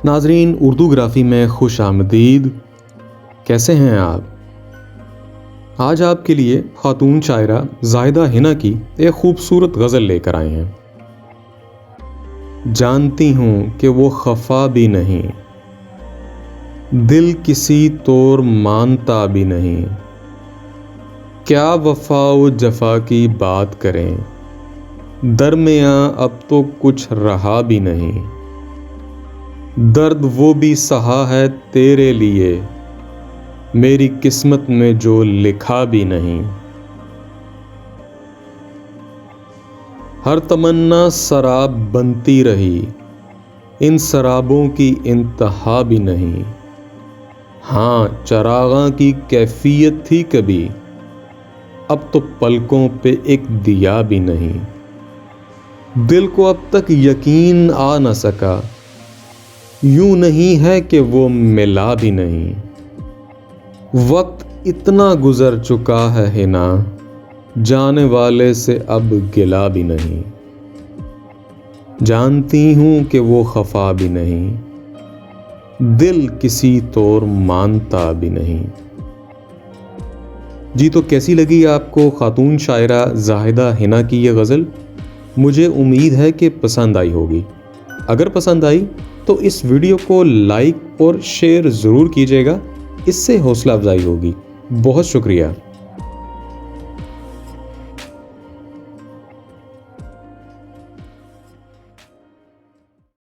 ناظرین، اردو گرافی میں خوش آمدید۔ کیسے ہیں آپ؟ آج آپ کے لیے خاتون شاعرہ زاہدہ حنا کی ایک خوبصورت غزل لے کر آئے ہیں۔ جانتی ہوں کہ وہ خفا بھی نہیں، دل کسی طور مانتا بھی نہیں، کیا وفا و جفا کی بات کریں، درمیاں اب تو کچھ رہا بھی نہیں، درد وہ بھی سہا ہے تیرے لیے، میری قسمت میں جو لکھا بھی نہیں، ہر تمنا سراب بنتی رہی، ان سرابوں کی انتہا بھی نہیں، ہاں چراغاں کی کیفیت تھی کبھی، اب تو پلکوں پہ ایک دیا بھی نہیں، دل کو اب تک یقین آ نہ سکا، یوں نہیں ہے کہ وہ ملا بھی نہیں، وقت اتنا گزر چکا ہے حنا، جانے والے سے اب گلا بھی نہیں، جانتی ہوں کہ وہ خفا بھی نہیں، دل کسی طور مانتا بھی نہیں۔ جی تو کیسی لگی آپ کو خاتون شاعرہ زاہدہ حنا کی یہ غزل؟ مجھے امید ہے کہ پسند آئی ہوگی۔ اگر پسند آئی تو اس ویڈیو کو لائک اور شیئر ضرور کیجیے گا، اس سے حوصلہ افزائی ہوگی۔ بہت شکریہ۔